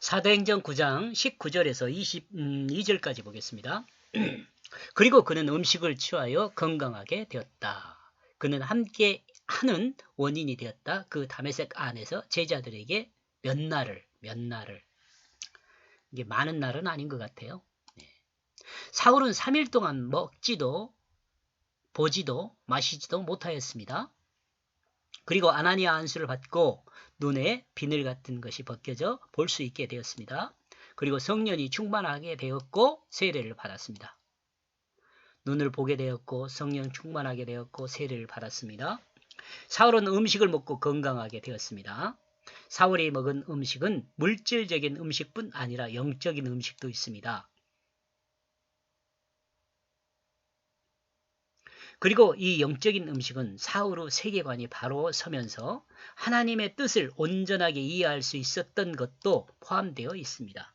사도행전 9장 19절에서 22절까지 보겠습니다. 그리고 그는 음식을 취하여 건강하게 되었다. 그는 함께 하는 원인이 되었다. 그 다메섹 안에서 제자들에게 몇 날을 이게 많은 날은 아닌 것 같아요. 사울은 3일 동안 먹지도 보지도 마시지도 못하였습니다. 그리고 아나니아 안수를 받고 눈에 비늘 같은 것이 벗겨져 볼 수 있게 되었습니다. 그리고 성령이 충만하게 되었고 세례를 받았습니다. 눈을 보게 되었고 성령 충만하게 되었고 세례를 받았습니다. 사울은 음식을 먹고 건강하게 되었습니다. 사울이 먹은 음식은 물질적인 음식뿐 아니라 영적인 음식도 있습니다. 그리고 이 영적인 음식은 사울의 세계관이 바로 서면서 하나님의 뜻을 온전하게 이해할 수 있었던 것도 포함되어 있습니다.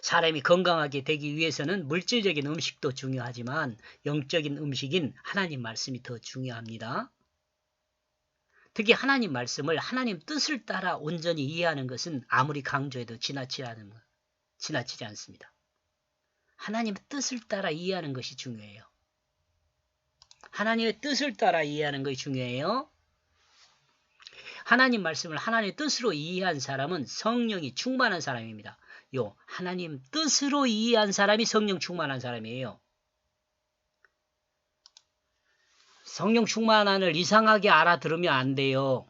사람이 건강하게 되기 위해서는 물질적인 음식도 중요하지만 영적인 음식인 하나님 말씀이 더 중요합니다. 특히 하나님 말씀을 하나님 뜻을 따라 온전히 이해하는 것은 아무리 강조해도 지나치지 않습니다. 하나님의 뜻을 따라 이해하는 것이 중요해요. 하나님의 뜻을 따라 이해하는 것이 중요해요. 하나님 말씀을 하나님의 뜻으로 이해한 사람은 성령이 충만한 사람입니다. 하나님 뜻으로 이해한 사람이 성령 충만한 사람이에요. 성령 충만한을 이상하게 알아들으면 안 돼요.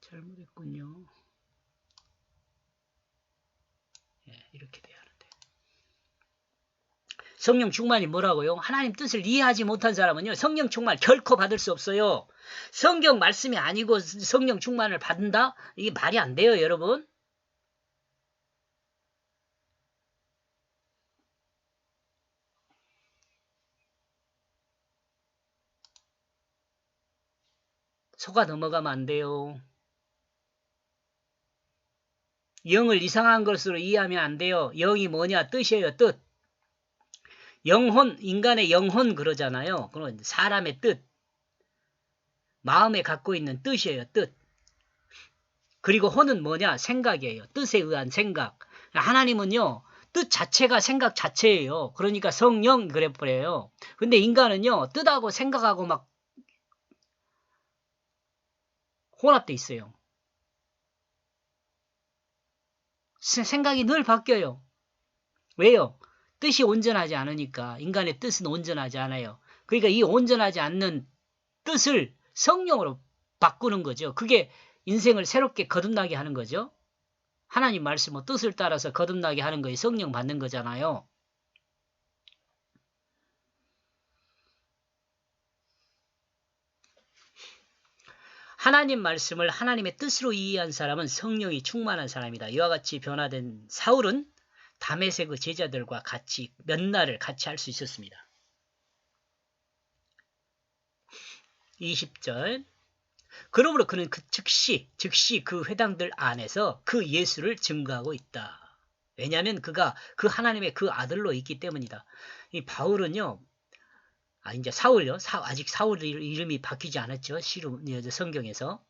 잘못했군요. 이렇게 돼야 하는데. 성령 충만이 뭐라고요? 하나님 뜻을 이해하지 못한 사람은요, 성령 충만 결코 받을 수 없어요. 성경 말씀이 아니고 성령 충만을 받는다? 이게 말이 안 돼요, 여러분. 속아 넘어가면 안 돼요. 영을 이상한 것으로 이해하면 안 돼요. 영이 뭐냐? 뜻이에요, 뜻. 영혼, 인간의 영혼 그러잖아요. 그런 사람의 뜻. 마음에 갖고 있는 뜻이에요, 뜻. 그리고 혼은 뭐냐? 생각이에요. 뜻에 의한 생각. 하나님은요, 뜻 자체가 생각 자체예요. 그러니까 성령 그래버려요. 근데 인간은요, 뜻하고 생각하고 막 혼합돼 있어요. 생각이 늘 바뀌어요. 왜요? 뜻이 온전하지 않으니까. 인간의 뜻은 온전하지 않아요. 그러니까 이 온전하지 않는 뜻을 성령으로 바꾸는 거죠. 그게 인생을 새롭게 거듭나게 하는 거죠. 하나님 말씀은 뜻을 따라서 거듭나게 하는 거에 성령 받는 거잖아요. 하나님 말씀을 하나님의 뜻으로 이해한 사람은 성령이 충만한 사람이다. 이와 같이 변화된 사울은 다메섹의 제자들과 같이 몇 날을 같이 할 수 있었습니다. 20절. 그러므로 그는 즉시 그 회당들 안에서 그 예수를 증거하고 있다. 왜냐하면 그가 그 하나님의 그 아들로 있기 때문이다. 이 바울은요, 이제 사울요, 아직 사울 이름이 바뀌지 않았죠. 성경에서.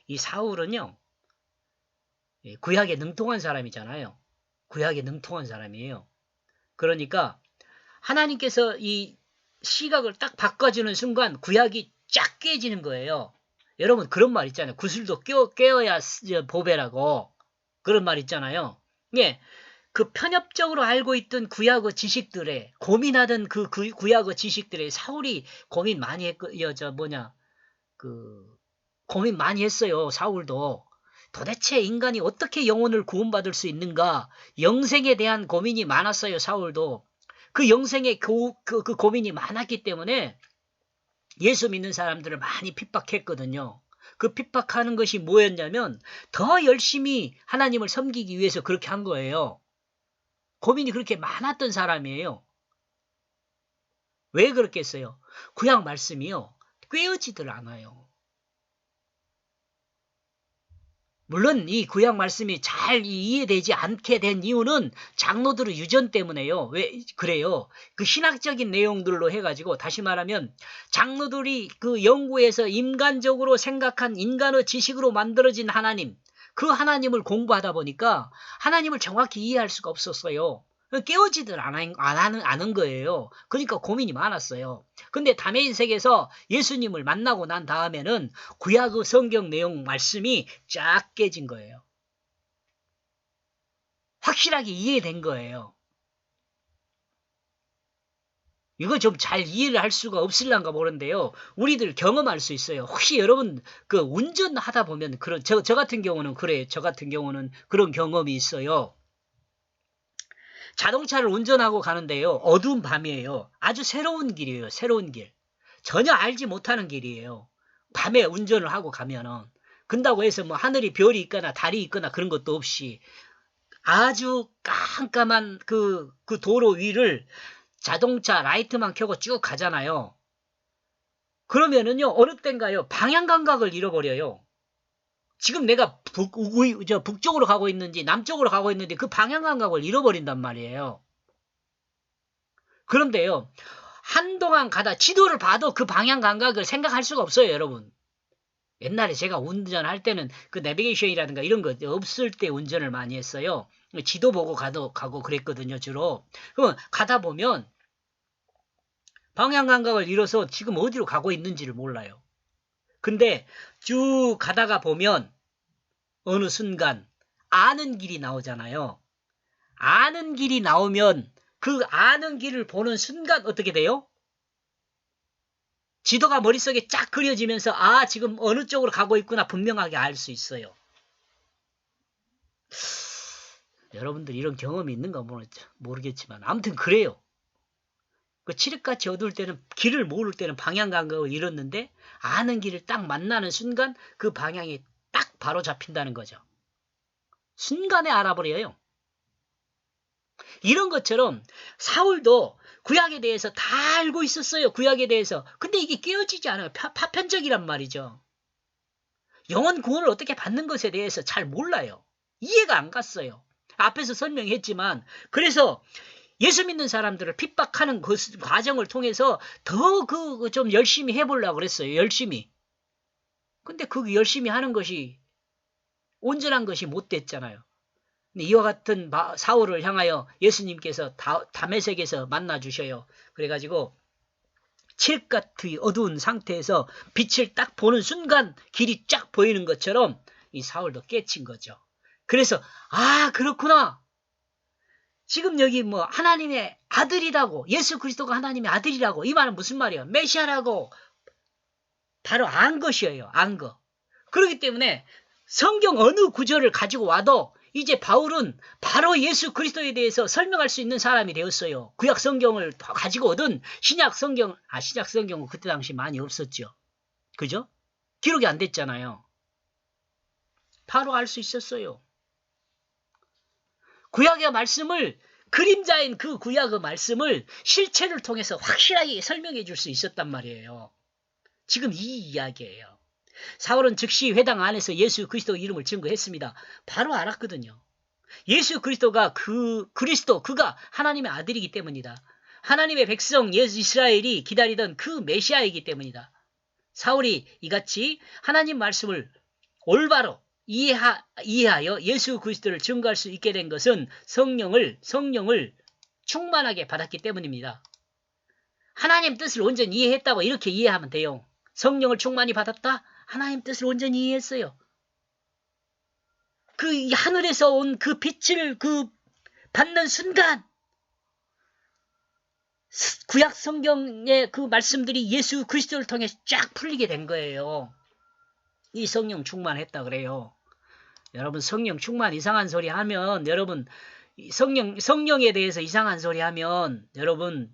이 사울은요, 구약에 능통한 사람이잖아요. 구약에 능통한 사람이에요. 그러니까 하나님께서 이 시각을 딱 바꿔주는 순간 구약이 쫙 깨지는 거예요. 여러분 그런 말 있잖아요. 구슬도 깨어야 보배라고. 그런 말 있잖아요. 예, 그 편협적으로 알고 있던 구약의 지식들에 고민하던 그 구약의 지식들에 사울이 고민 많이 고민 많이 했어요. 사울도. 도대체 인간이 어떻게 영혼을 구원받을 수 있는가? 영생에 대한 고민이 많았어요. 사울도. 그 영생의 그 고민이 많았기 때문에 예수 믿는 사람들을 많이 핍박했거든요. 그 핍박하는 것이 뭐였냐면 더 열심히 하나님을 섬기기 위해서 그렇게 한 거예요. 고민이 그렇게 많았던 사람이에요. 왜 그렇겠어요? 구약 말씀이요. 꿰어지들 않아요. 물론 이 구약 말씀이 잘 이해되지 않게 된 이유는 장로들의 유전 때문에요. 왜 그래요? 그 신학적인 내용들로 해가지고 다시 말하면 장로들이 그 연구해서 인간적으로 생각한 인간의 지식으로 만들어진 하나님, 그 하나님을 공부하다 보니까 하나님을 정확히 이해할 수가 없었어요. 깨어지들 않은 거예요. 그러니까 고민이 많았어요. 근데 다메인색에서 예수님을 만나고 난 다음에는 구약의 성경 내용 말씀이 쫙 깨진 거예요. 확실하게 이해된 거예요. 이거 좀 잘 이해를 할 수가 없을란가 모르는데요. 우리들 경험할 수 있어요. 혹시 여러분 그 운전하다 보면 그런 저 같은 경우는 그래요. 저 같은 경우는 그런 경험이 있어요. 자동차를 운전하고 가는데요. 어두운 밤이에요. 아주 새로운 길이에요. 새로운 길. 전혀 알지 못하는 길이에요. 밤에 운전을 하고 가면은. 근다고 해서 뭐 하늘이 별이 있거나 달이 있거나 그런 것도 없이 아주 깜깜한 그 도로 위를 자동차 라이트만 켜고 쭉 가잖아요. 그러면은요, 어느 때인가요? 방향 감각을 잃어버려요. 지금 내가 북쪽으로 가고 있는지 남쪽으로 가고 있는지 그 방향 감각을 잃어버린단 말이에요. 그런데요, 한동안 가다 지도를 봐도 그 방향 감각을 생각할 수가 없어요, 여러분. 옛날에 제가 운전할 때는 그 내비게이션이라든가 이런 거 없을 때 운전을 많이 했어요. 지도 보고 가고 그랬거든요, 주로. 그럼 가다 보면 방향 감각을 잃어서 지금 어디로 가고 있는지를 몰라요. 근데 쭉 가다가 보면 어느 순간 아는 길이 나오잖아요. 아는 길이 나오면 그 아는 길을 보는 순간 어떻게 돼요? 지도가 머릿속에 쫙 그려지면서 아 지금 어느 쪽으로 가고 있구나 분명하게 알 수 있어요. 여러분들 이런 경험이 있는가 모르겠지만 아무튼 그래요. 그 칠흑같이 어두울 때는 길을 모를 때는 방향 감각을 잃었는데 아는 길을 딱 만나는 순간 그 방향이 딱 바로 잡힌다는 거죠. 순간에 알아버려요. 이런 것처럼 사울도 구약에 대해서 다 알고 있었어요. 구약에 대해서. 근데 이게 깨어지지 않아요. 파편적이란 말이죠. 영혼 구원을 어떻게 받는 것에 대해서 잘 몰라요. 이해가 안 갔어요. 앞에서 설명했지만 그래서 예수 믿는 사람들을 핍박하는 그 과정을 통해서 더 좀 열심히 해보려고 그랬어요. 열심히. 근데 그 열심히 하는 것이 온전한 것이 못 됐잖아요. 이와 같은 사울을 향하여 예수님께서 다메섹에서 만나 주셔요. 그래가지고 칠흑같이 어두운 상태에서 빛을 딱 보는 순간 길이 쫙 보이는 것처럼 이 사울도 깨친 거죠. 그래서 아 그렇구나. 지금 여기 뭐 하나님의 아들이라고 예수 그리스도가 하나님의 아들이라고 이 말은 무슨 말이에요? 메시아라고 바로 안 것이에요. 안 거. 그렇기 때문에 성경 어느 구절을 가지고 와도 이제 바울은 바로 예수 그리스도에 대해서 설명할 수 있는 사람이 되었어요. 구약 성경을 가지고 얻은 신약 성경은 그때 당시 많이 없었죠. 그죠? 기록이 안 됐잖아요. 바로 알 수 있었어요. 구약의 말씀을 그림자인 그 구약의 말씀을 실체를 통해서 확실하게 설명해 줄 수 있었단 말이에요. 지금 이 이야기예요. 사울은 즉시 회당 안에서 예수 그리스도 이름을 증거했습니다. 바로 알았거든요. 예수 그리스도가 그가 하나님의 아들이기 때문이다. 하나님의 백성 이스라엘이 기다리던 그 메시아이기 때문이다. 사울이 이같이 하나님 말씀을 올바로 이해하여 예수 그리스도를 증거할 수 있게 된 것은 성령을 충만하게 받았기 때문입니다. 하나님 뜻을 온전히 이해했다고 이렇게 이해하면 돼요. 성령을 충만히 받았다? 하나님 뜻을 온전히 이해했어요. 그 하늘에서 온 그 빛을 받는 순간 구약 성경의 그 말씀들이 예수 그리스도를 통해 쫙 풀리게 된 거예요. 이 성령 충만했다 그래요. 여러분 성령 충만 이상한 소리 하면 여러분 성령에 대해서 이상한 소리 하면 여러분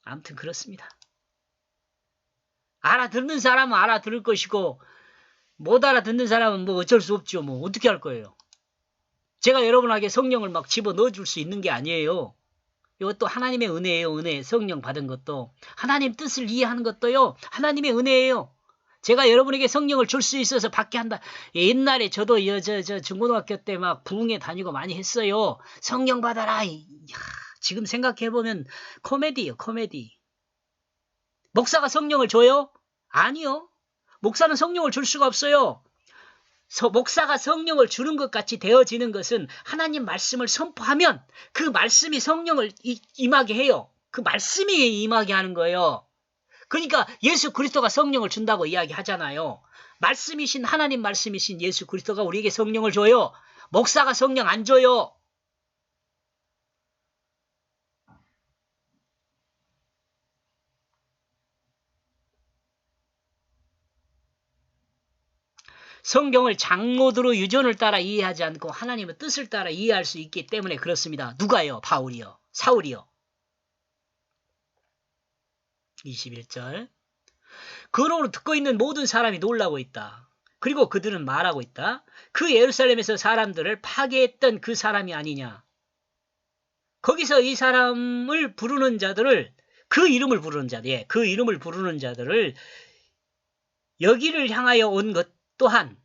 아무튼 그렇습니다. 알아듣는 사람은 알아들을 것이고 못 알아듣는 사람은 뭐 어쩔 수 없죠. 뭐 어떻게 할 거예요. 제가 여러분에게 성령을 막 집어넣어 줄 수 있는 게 아니에요. 이것도 하나님의 은혜예요. 은혜. 성령 받은 것도 하나님 뜻을 이해하는 것도요. 하나님의 은혜예요. 제가 여러분에게 성령을 줄 수 있어서 받게 한다. 옛날에 저도 중고등학교 때 막 부흥회 다니고 많이 했어요. 성령 받아라. 지금 생각해보면 코미디예요, 코미디. 목사가 성령을 줘요? 아니요. 목사는 성령을 줄 수가 없어요. 목사가 성령을 주는 것 같이 되어지는 것은 하나님 말씀을 선포하면 그 말씀이 성령을 임하게 해요. 그 말씀이 임하게 하는 거예요. 그러니까 예수 그리스도가 성령을 준다고 이야기하잖아요. 말씀이신 하나님 말씀이신 예수 그리스도가 우리에게 성령을 줘요. 목사가 성령 안 줘요. 성경을 장로드로 유전을 따라 이해하지 않고 하나님의 뜻을 따라 이해할 수 있기 때문에 그렇습니다. 누가요? 바울이요? 사울이요? 21절. 그러므로 듣고 있는 모든 사람이 놀라고 있다. 그리고 그들은 말하고 있다. 그 예루살렘에서 사람들을 파괴했던 그 사람이 아니냐. 거기서 이 사람을 부르는 자들을 그 이름을 부르는 자들, 그 이름을 부르는 자들을 여기를 향하여 온 것 또한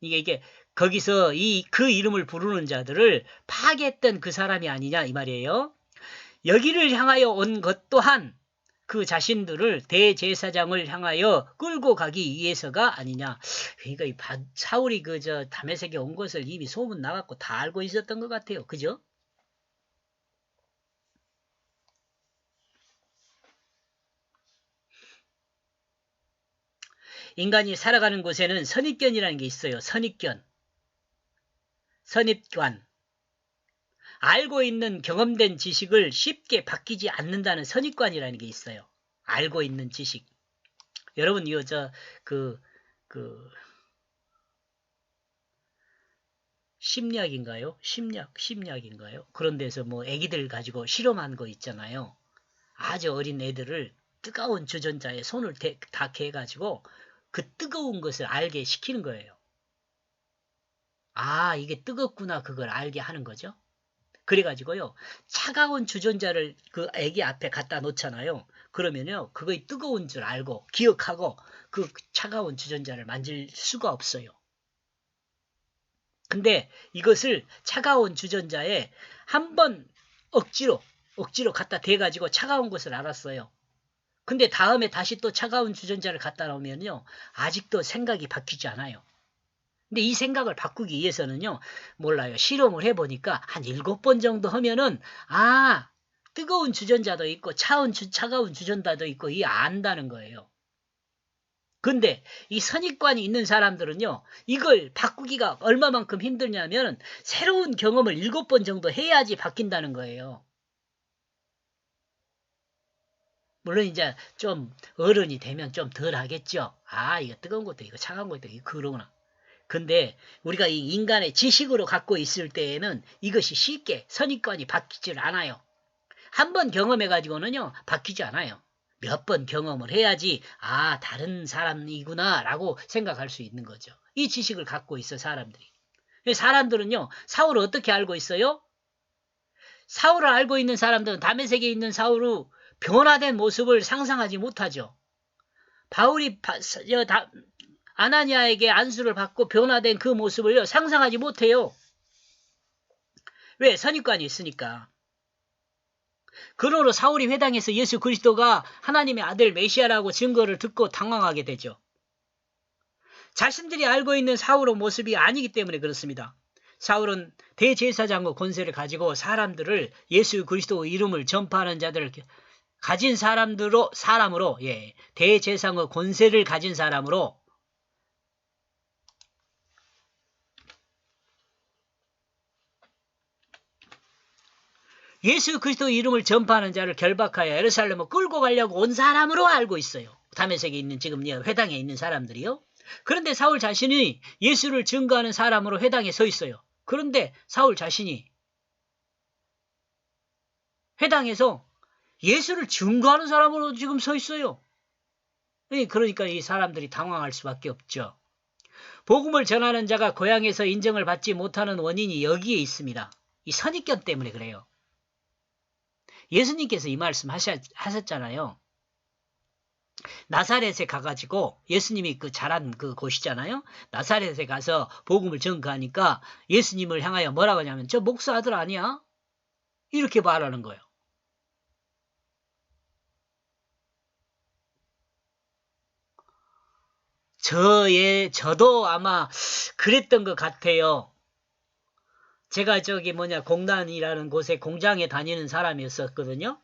이게 거기서 그 이름을 부르는 자들을 파괴했던 그 사람이 아니냐 이 말이에요. 여기를 향하여 온 것 또한 그 자신들을 대제사장을 향하여 끌고 가기 위해서가 아니냐. 그러니까 사울이 다메섹에 온 것을 이미 소문 나갖고 다 알고 있었던 것 같아요. 그죠? 인간이 살아가는 곳에는 선입견이라는 게 있어요. 선입견. 선입관. 알고 있는 경험된 지식을 쉽게 바뀌지 않는다는 선입관이라는 게 있어요. 알고 있는 지식. 여러분 이거 심리학인가요? 심리학인가요? 그런 데서 뭐 애기들 가지고 실험한 거 있잖아요. 아주 어린 애들을 뜨거운 주전자에 손을 다 개가지고 그 뜨거운 것을 알게 시키는 거예요. 아, 이게 뜨겁구나 그걸 알게 하는 거죠. 그래가지고요, 차가운 주전자를 그 애기 앞에 갖다 놓잖아요. 그러면요, 그거의 뜨거운 줄 알고 기억하고 그 차가운 주전자를 만질 수가 없어요. 근데 이것을 차가운 주전자에 한번 억지로 갖다 대가지고 차가운 것을 알았어요. 근데 다음에 다시 또 차가운 주전자를 갖다 놓으면요, 아직도 생각이 바뀌지 않아요. 근데 이 생각을 바꾸기 위해서는요, 몰라요. 실험을 해보니까 한 7번 정도 하면은, 아, 뜨거운 주전자도 있고, 차가운 주전자도 있고, 이 안다는 거예요. 근데 이 선입관이 있는 사람들은요, 이걸 바꾸기가 얼마만큼 힘들냐면, 새로운 경험을 7번 정도 해야지 바뀐다는 거예요. 물론 이제 좀 어른이 되면 좀 덜 하겠죠. 아, 이거 뜨거운 것도 있고, 차가운 것도 있고, 그러구나. 근데 우리가 이 인간의 지식으로 갖고 있을 때에는 이것이 쉽게 선입관이 바뀌질 않아요. 한 번 경험해가지고는요, 바뀌지 않아요. 몇 번 경험을 해야지, 아, 다른 사람이구나, 라고 생각할 수 있는 거죠. 이 지식을 갖고 있어, 사람들이. 사람들은요, 사울을 어떻게 알고 있어요? 사울을 알고 있는 사람들은 다메섹에 있는 사울의 변화된 모습을 상상하지 못하죠. 바울이 아나니아에게 안수를 받고 변화된 그 모습을요, 상상하지 못해요. 왜? 선입관이 있으니까. 그러므로 사울이 회당에서 예수 그리스도가 하나님의 아들 메시아라고 증거를 듣고 당황하게 되죠. 자신들이 알고 있는 사울의 모습이 아니기 때문에 그렇습니다. 사울은 대제사장의 권세를 가지고 사람들을 예수 그리스도의 이름을 전파하는 자들을 가진 사람으로 대제사장의 권세를 가진 사람으로 예수 그리스도의 이름을 전파하는 자를 결박하여 예루살렘을 끌고 가려고 온 사람으로 알고 있어요. 다메섹에 있는 지금 회당에 있는 사람들이요. 그런데 사울 자신이 예수를 증거하는 사람으로 회당에 서 있어요. 그런데 사울 자신이 회당에서 예수를 증거하는 사람으로 지금 서 있어요. 그러니까 이 사람들이 당황할 수밖에 없죠. 복음을 전하는 자가 고향에서 인정을 받지 못하는 원인이 여기에 있습니다. 이 선입견 때문에 그래요. 예수님께서 이 말씀 하셨잖아요. 나사렛에 가가지고 예수님이 그 자란 그 곳이잖아요. 나사렛에 가서 복음을 전가하니까 예수님을 향하여 뭐라고 하냐면 저 목사 아들 아니야? 이렇게 말하는 거예요. 저도 아마 그랬던 것 같아요. 제가 공단이라는 곳에 공장에 다니는 사람이었었거든요.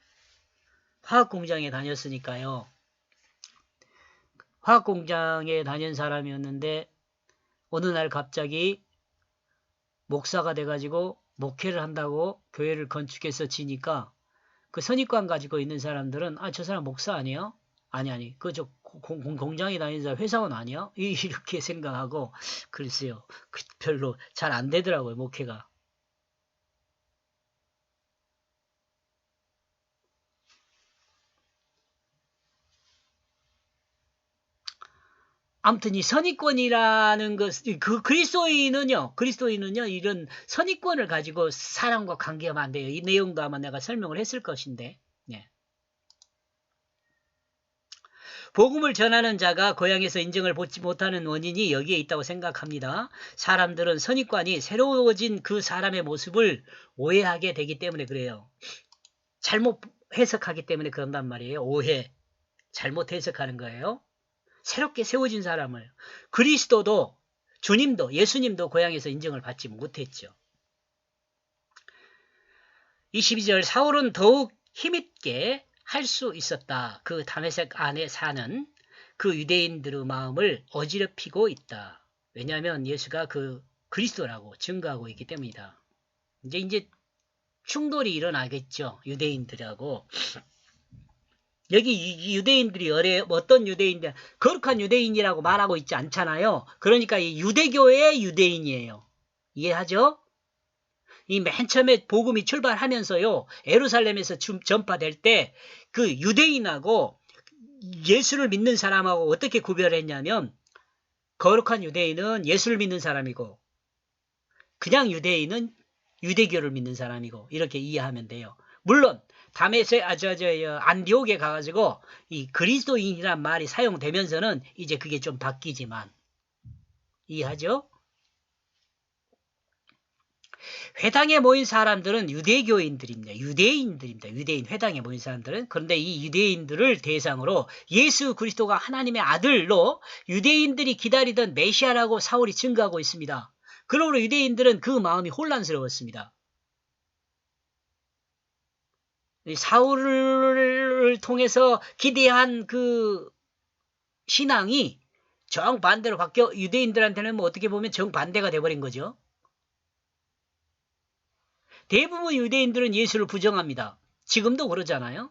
화학 공장에 다녔으니까요. 화학 공장에 다닌 사람이었는데 어느 날 갑자기 목사가 돼가지고 목회를 한다고 교회를 건축해서 지니까 그 선입관 가지고 있는 사람들은 저 사람 목사 아니에요? 아니 저 공장에 다니는 사람 회사원 아니야? 이렇게 생각하고 그랬어요. 별로 잘 안 되더라고요, 목회가. 아무튼 이 선입권이라는 것, 그리스도인은요, 이런 선입권을 가지고 사람과 관계하면 안 돼요. 이 내용도 아마 내가 설명을 했을 것인데, 예. 복음을 전하는 자가 고향에서 인정을 받지 못하는 원인이 여기에 있다고 생각합니다. 사람들은 선입관이 새로워진 그 사람의 모습을 오해하게 되기 때문에 그래요. 잘못 해석하기 때문에 그런단 말이에요. 오해. 잘못 해석하는 거예요. 새롭게 세워진 사람을. 그리스도도 주님도 예수님도 고향에서 인정을 받지 못했죠. 22절 사울은 더욱 힘있게 할 수 있었다. 그 다메섹 안에 사는 그 유대인들의 마음을 어지럽히고 있다. 왜냐하면 예수가 그 그리스도라고 증거하고 있기 때문이다. 이제 충돌이 일어나겠죠. 유대인들하고. 여기 이 유대인들이 어떤 유대인들, 거룩한 유대인이라고 말하고 있지 않잖아요. 그러니까 이 유대교의 유대인이에요. 이해하죠? 이 맨 처음에 복음이 출발하면서요, 예루살렘에서 전파될 때 그 유대인하고 예수를 믿는 사람하고 어떻게 구별했냐면, 거룩한 유대인은 예수를 믿는 사람이고, 그냥 유대인은 유대교를 믿는 사람이고, 이렇게 이해하면 돼요. 물론, 다메섹 안디옥에 가가지고 이 그리스도인이란 말이 사용되면서는 이제 그게 좀 바뀌지만, 이해하죠? 회당에 모인 사람들은 유대교인들입니다. 유대인들입니다. 유대인 회당에 모인 사람들은. 그런데 이 유대인들을 대상으로 예수 그리스도가 하나님의 아들로 유대인들이 기다리던 메시아라고 사울이 증거하고 있습니다. 그러므로 유대인들은 그 마음이 혼란스러웠습니다. 사울을 통해서 기대한 그 신앙이 정반대로 바뀌어 유대인들한테는 뭐 어떻게 보면 정반대가 돼버린 거죠. 대부분 유대인들은 예수를 부정합니다. 지금도 그러잖아요.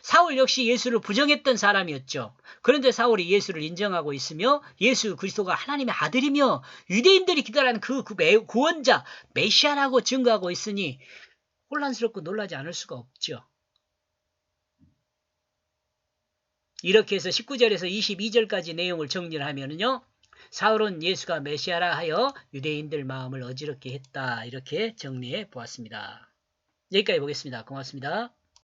사울 역시 예수를 부정했던 사람이었죠. 그런데 사울이 예수를 인정하고 있으며 예수 그리스도가 하나님의 아들이며 유대인들이 기다리는 그 구원자 메시아라고 증거하고 있으니 혼란스럽고 놀라지 않을 수가 없죠. 이렇게 해서 19절에서 22절까지 내용을 정리를 하면은요. 사울은 예수가 메시아라 하여 유대인들 마음을 어지럽게 했다. 이렇게 정리해 보았습니다. 여기까지 보겠습니다. 고맙습니다.